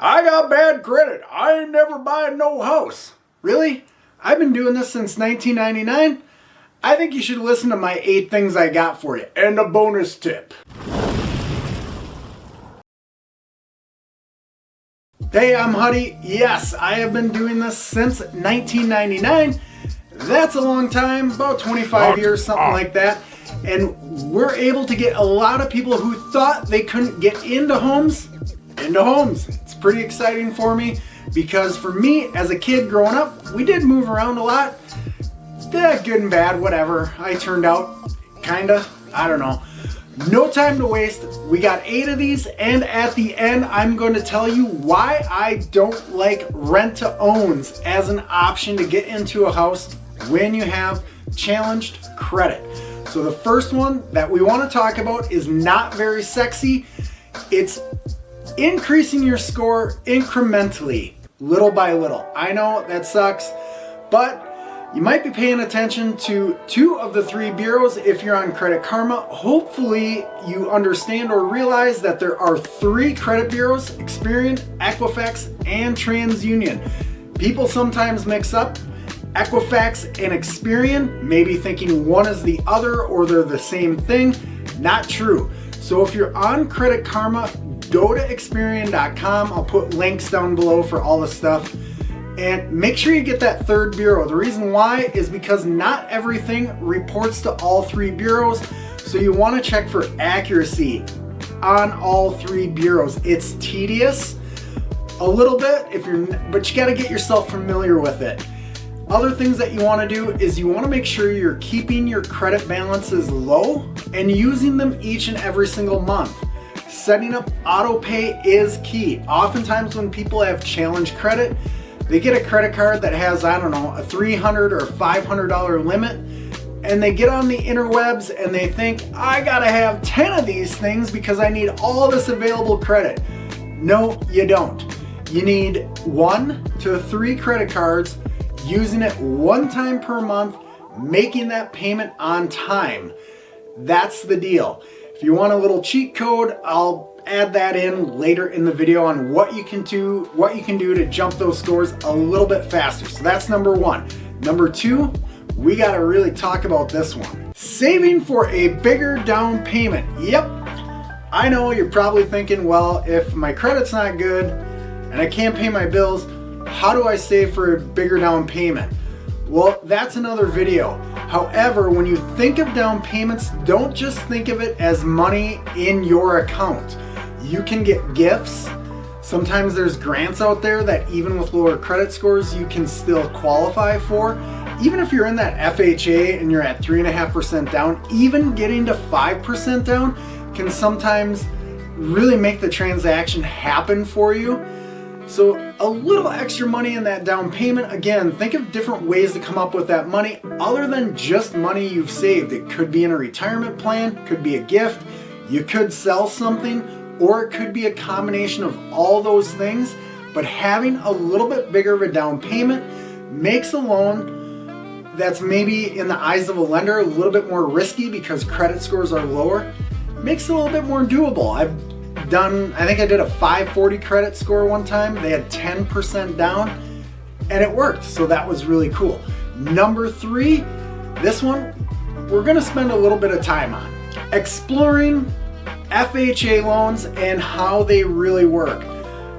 I got bad credit. I ain't never buying no house. Really? I've been doing this since 1999. I think you should listen to my 8 things I got for you and a bonus tip. Hey, I'm Huddy. Yes, I have been doing this since 1999. That's a long time, about 25 years, something like that. And we're able to get a lot of people who thought they couldn't get into homes. It's pretty exciting for me because for me, as a kid growing up, we did move around a lot. Yeah, good and bad, whatever. I turned out kinda, I don't know. No time to waste. We got 8 of these, and at the end, I'm going to tell you why I don't like rent-to-owns as an option to get into a house when you have challenged credit. So the first one that we want to talk about is not very sexy. It's increasing your score incrementally, little by little. I know that sucks, but you might be paying attention to 2 of the 3 bureaus if you're on Credit Karma. Hopefully you understand or realize that there are 3 credit bureaus: Experian, Equifax, and TransUnion. People sometimes mix up Equifax and Experian, maybe thinking one is the other or they're the same thing. Not true. So if you're on Credit Karma, go to Experian.com. I'll put links down below for all the stuff. And make sure you get that 3rd bureau. The reason why is because not everything reports to all 3 bureaus. So you want to check for accuracy on all 3 bureaus. It's tedious a little bit, but you got to get yourself familiar with it. Other things that you want to do is you want to make sure you're keeping your credit balances low and using them each and every single month. Setting up auto pay is key. Oftentimes when people have challenged credit, they get a credit card that has, I don't know, a $300 or $500 limit, and they get on the interwebs and they think, I gotta have 10 of these things because I need all this available credit. No, you don't. You need 1 to 3 credit cards, using it 1 time per month, making that payment on time. That's the deal. If you want a little cheat code, I'll add that in later in the video on what you can do to jump those scores a little bit faster. So that's number 1. Number 2, we got to really talk about this one. Saving for a bigger down payment. Yep. I know you're probably thinking, well, if my credit's not good and I can't pay my bills, how do I save for a bigger down payment? Well, that's another video. However, when you think of down payments, don't just think of it as money in your account. You can get gifts. Sometimes there's grants out there that even with lower credit scores, you can still qualify for. Even if you're in that FHA and you're at 3.5% down, even getting to 5% down can sometimes really make the transaction happen for you. So a little extra money in that down payment. Again, think of different ways to come up with that money other than just money you've saved. It could be in a retirement plan, could be a gift, you could sell something, or it could be a combination of all those things. But having a little bit bigger of a down payment makes a loan that's maybe in the eyes of a lender a little bit more risky because credit scores are lower, makes it a little bit more doable. I think I did a 540 credit score one time. They had 10% down and it worked. So that was really cool. Number 3, this one we're gonna spend a little bit of time on. Exploring FHA loans and how they really work.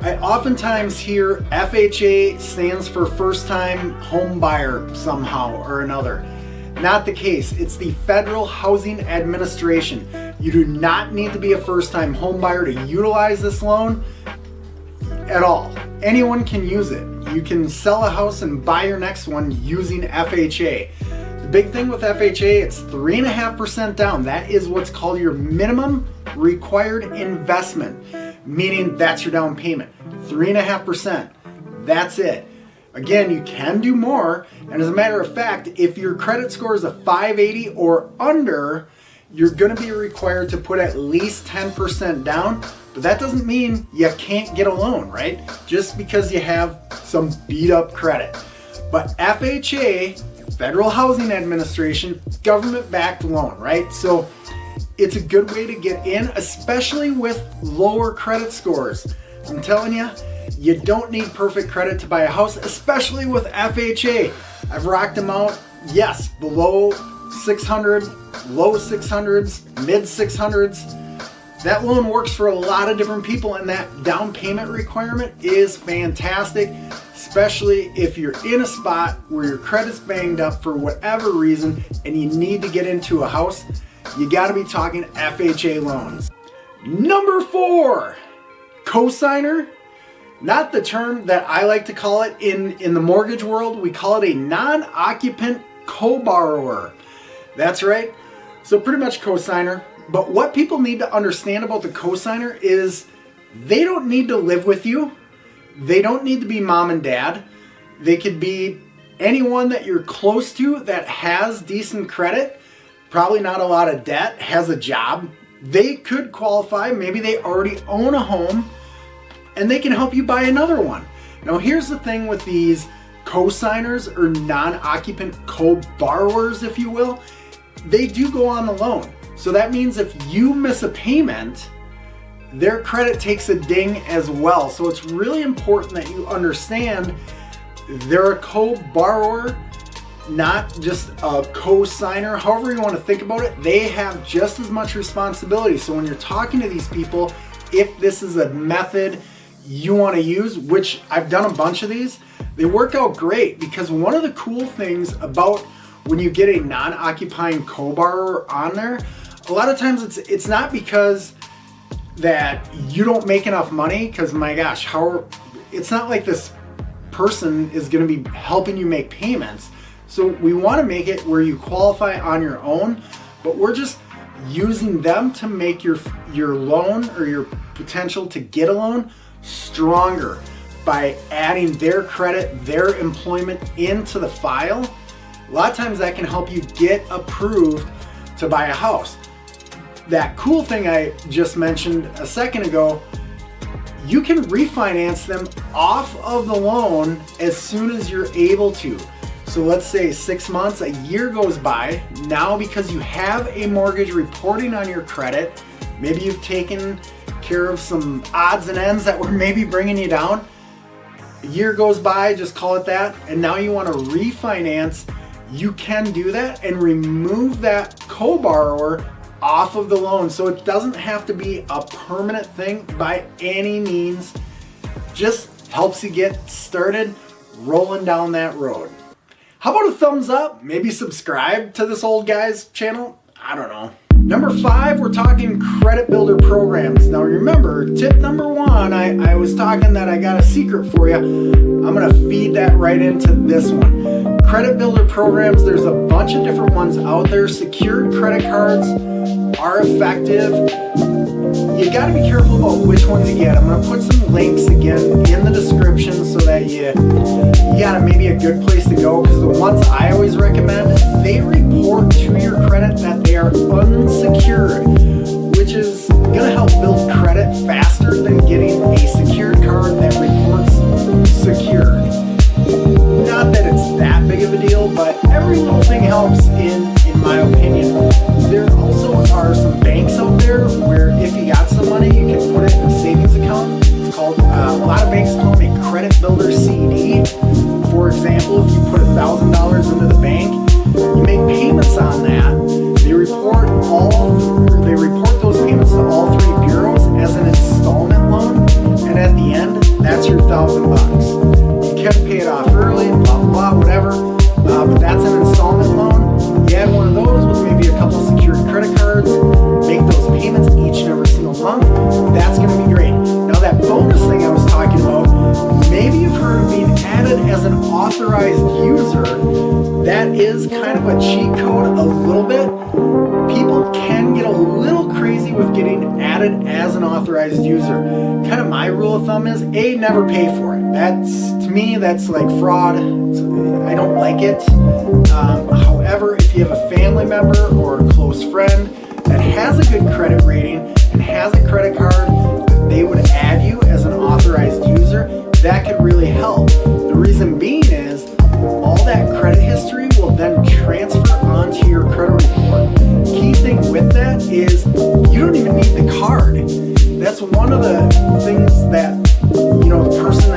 I oftentimes hear FHA stands for first time home buyer somehow or another. Not the case. It's the Federal Housing Administration. You do not need to be a first-time home buyer to utilize this loan at all. Anyone can use it. You can sell a house and buy your next one using FHA. The big thing with FHA, it's 3.5% down. That is what's called your minimum required investment, meaning that's your down payment. 3.5%. That's it. Again, you can do more, and as a matter of fact, if your credit score is a 580 or under, you're going to be required to put at least 10% down, but that doesn't mean you can't get a loan, right? Just because you have some beat up credit. But FHA, Federal Housing Administration, government-backed loan, right? So it's a good way to get in, especially with lower credit scores. I'm telling you, You don't need perfect credit to buy a house, especially with FHA. I've rocked them out, yes, below 600, low 600s, mid 600s. That loan works for a lot of different people, and that down payment requirement is fantastic, especially if you're in a spot where your credit's banged up for whatever reason and you need to get into a house. You got to be talking FHA loans. Number 4, cosigner. Not the term that I like to call it in the mortgage world. We call it a non-occupant co-borrower. That's right. So pretty much cosigner. But what people need to understand about the cosigner is they don't need to live with you. They don't need to be mom and dad. They could be anyone that you're close to that has decent credit, probably not a lot of debt, has a job. They could qualify. Maybe they already own a home and they can help you buy another one. Now here's the thing with these cosigners or non-occupant co-borrowers, if you will, they do go on the loan. So that means if you miss a payment, their credit takes a ding as well. So it's really important that you understand they're a co-borrower, not just a co-signer. However you want to think about it, they have just as much responsibility. So when you're talking to these people, if this is a method you want to use, which I've done a bunch of these, they work out great, because one of the cool things about when you get a non-occupying co-borrower on there, a lot of times it's not because that you don't make enough money, because my gosh, it's not like this person is going to be helping you make payments. So we want to make it where you qualify on your own, but we're just using them to make your loan or your potential to get a loan stronger by adding their credit, their employment into the file. A lot of times that can help you get approved to buy a house. That cool thing I just mentioned a second ago, you can refinance them off of the loan as soon as you're able to. So let's say 6 months, a year goes by. Now because you have a mortgage reporting on your credit, maybe you've taken care of some odds and ends that were maybe bringing you down. A year goes by, just call it that, and now you want to refinance. You can do that and remove that co-borrower off of the loan. So it doesn't have to be a permanent thing by any means. Just helps you get started rolling down that road. How about a thumbs up? Maybe subscribe to this old guy's channel? I don't know. Number 5, we're talking credit builder programs. Now remember, tip number 1, I was talking that I got a secret for you. I'm gonna feed that right into this one. Credit builder programs, there's a bunch of different ones out there. Secured credit cards are effective. You gotta be careful about which one to get. I'm gonna put some links again in the description so that you got maybe a good place to go, because the ones I always recommend, they report to your credit that they are unsecured, which is gonna help build credit faster than getting a secured card that reports secured. Not that it's that big of a deal, but every little thing helps in my opinion. There also are some banks out there where if you got some money, you can put it in a savings account. It's called, a lot of banks call them a credit builder CD. For example, if you put $1,000 into the bank, you make payments on that. They report those payments to all 3 bureaus as an installment loan, and at the end, that's your $1,000. You can pay it off early, blah blah blah, whatever. But that's an installment loan. You add one of those with maybe a couple secured credit cards, make those payments each and every single month. That's going to be great. Now that bonus thing I was talking about, maybe you've heard of being added as an authorized user. That is kind of a cheat code a little bit. People can get a little crazy with getting added as an authorized user. Kind of my rule of thumb is never pay for it. To me, that's like fraud. I don't like it. However, if you have a family member or a close friend that has a good credit rating and has a credit card, they would add you as an authorized user. That could really help. The reason being is all that credit history will then transfer onto your credit report. Key thing with that is you don't even need the card. That's one of the things that the person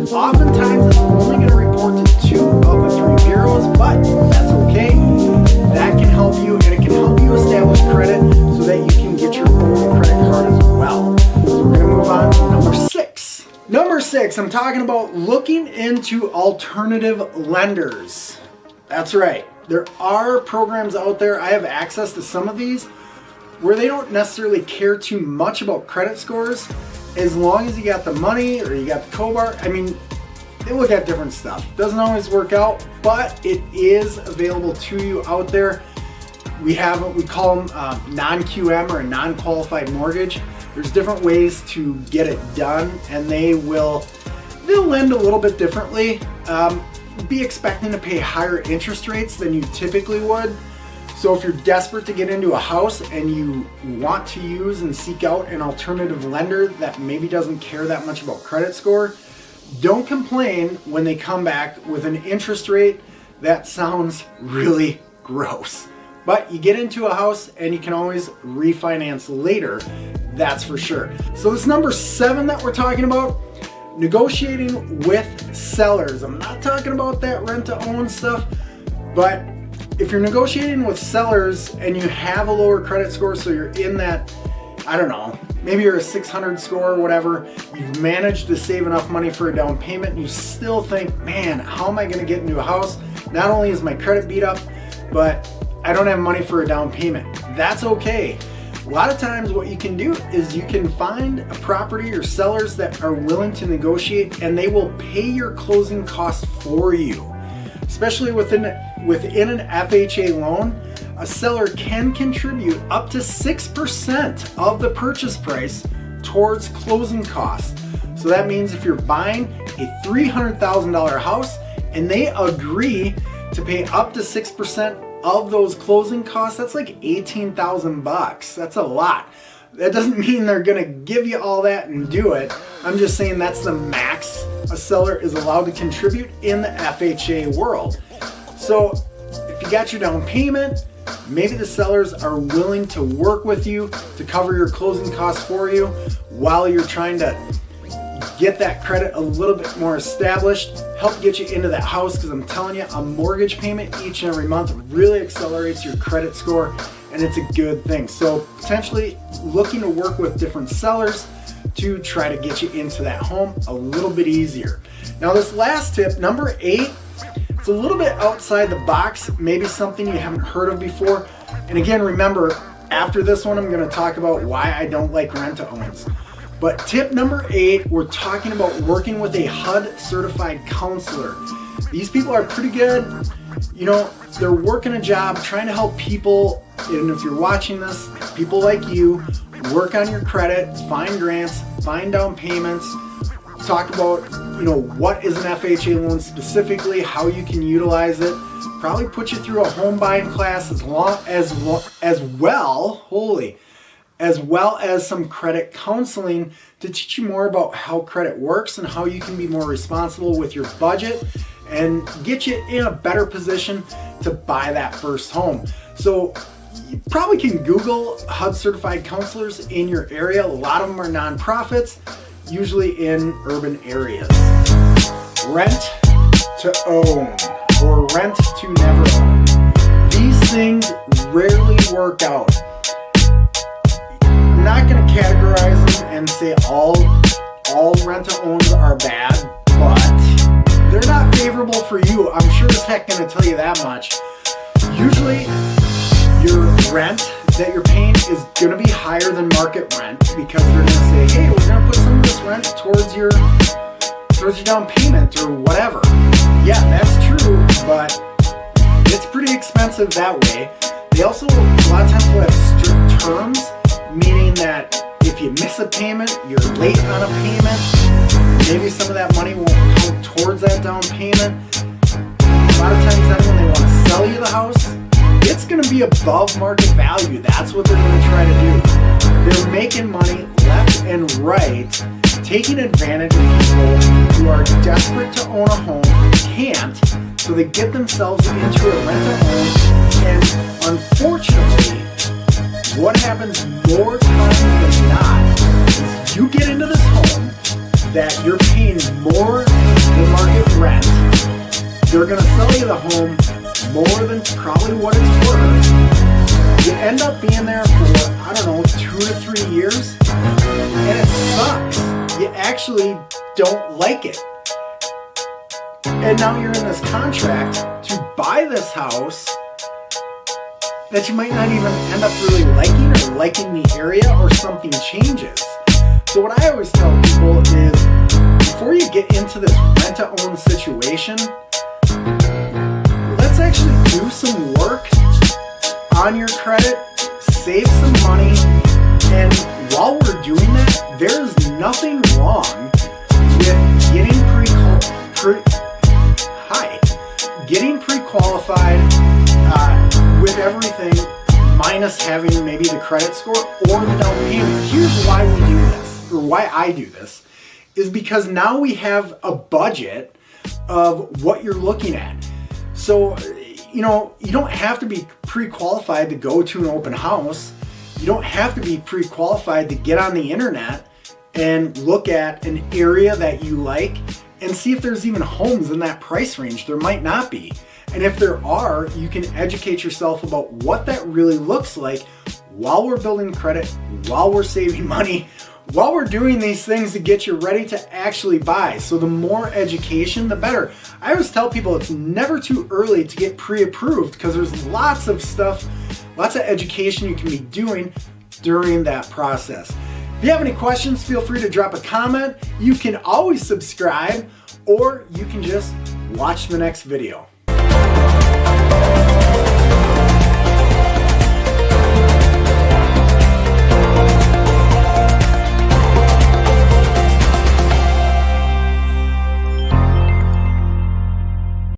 Oftentimes it's only going to report to 2 of the 3 bureaus, but that's okay. That can help you, and it can help you establish credit so that you can get your own credit card as well. So we're going to move on to number 6. Number 6, I'm talking about looking into alternative lenders. That's right. There are programs out there. I have access to some of these where they don't necessarily care too much about credit scores. As long as you got the money or you got the COBAR, I mean, they look at different stuff. Doesn't always work out, but it is available to you out there. We have what we call them non-QM or a non-qualified mortgage. There's different ways to get it done, and they'll lend a little bit differently. Be expecting to pay higher interest rates than you typically would. So if you're desperate to get into a house and you want to use and seek out an alternative lender that maybe doesn't care that much about credit score, don't complain when they come back with an interest rate that sounds really gross. But you get into a house and you can always refinance later, that's for sure. So this number 7 that we're talking about, negotiating with sellers. I'm not talking about that rent-to-own stuff, but if you're negotiating with sellers and you have a lower credit score, so you're in that, I don't know, maybe you're a 600 score or whatever, you've managed to save enough money for a down payment, and you still think, man, how am I going to get into a house? Not only is my credit beat up, but I don't have money for a down payment. That's okay. A lot of times what you can do is you can find a property or sellers that are willing to negotiate, and they will pay your closing costs for you. Especially within an FHA loan, a seller can contribute up to 6% of the purchase price towards closing costs. So that means if you're buying a $300,000 house and they agree to pay up to 6% of those closing costs, that's like $18,000. That's a lot. That doesn't mean they're gonna give you all that and do it. I'm just saying that's the max a seller is allowed to contribute in the FHA world. So if you got your down payment, maybe the sellers are willing to work with you to cover your closing costs for you while you're trying to get that credit a little bit more established, help get you into that house, because I'm telling you, a mortgage payment each and every month really accelerates your credit score, and it's a good thing. So potentially looking to work with different sellers to try to get you into that home a little bit easier. Now this last tip, number 8, it's a little bit outside the box, maybe something you haven't heard of before. And again, remember, after this one, I'm going to talk about why I don't like rent-to-owns. But tip number 8, we're talking about working with a HUD certified counselor. These people are pretty good. You know, they're working a job trying to help people, and if you're watching this, people like you, work on your credit, find grants, find down payments, talk about, you know, what is an FHA loan specifically, how you can utilize it, probably put you through a home buying class as well as some credit counseling to teach you more about how credit works and how you can be more responsible with your budget and get you in a better position to buy that first home. So you probably can Google HUD certified counselors in your area. A lot of them are nonprofits, usually in urban areas. Rent to own or rent to never own. These things rarely work out. I'm not going to categorize them and say all rent-to-owns are bad, but they're not favorable for you. I'm sure as heck going to tell you that much. Usually, your rent that you're paying is going to be higher than market rent because they're going to say, hey, we're going to put some of this rent towards your down payment or whatever. Yeah, that's true, but it's pretty expensive that way. They also, a lot of times, will have strict terms, meaning that if you miss a payment, you're late on a payment, maybe some of that money won't count towards that down payment. A lot of times then when they want to sell you the house, it's going to be above market value. That's what they're going to try to do. They're making money left and right, taking advantage of people who are desperate to own a home, can't, so they get themselves into a rent-a-home, and unfortunately, what happens more times than not is you get into this home, that you're paying more than market rent. They're going to sell you the home more than probably what it's worth. You end up being there for, I don't know, 2 to 3 years, and it sucks. You actually don't like it. And now you're in this contract to buy this house that you might not even end up really liking, or liking the area, or something changes. So what I always tell people is, before you get into this rent-to-own situation, let's actually do some work on your credit, save some money, and while we're doing that, there's nothing wrong with getting pre-qualified with everything, minus having maybe the credit score or the down payment. Here's why we do this, or why I do this, is because now we have a budget of what you're looking at. So, you don't have to be pre-qualified to go to an open house. You don't have to be pre-qualified to get on the internet and look at an area that you like and see if there's even homes in that price range. There might not be. And if there are, you can educate yourself about what that really looks like while we're building credit, while we're saving money, while we're doing these things to get you ready to actually buy. So the more education, the better. I always tell people it's never too early to get pre-approved, because there's lots of stuff, lots of education you can be doing during that process. If you have any questions, feel free to drop a comment. You can always subscribe, or you can just watch the next video.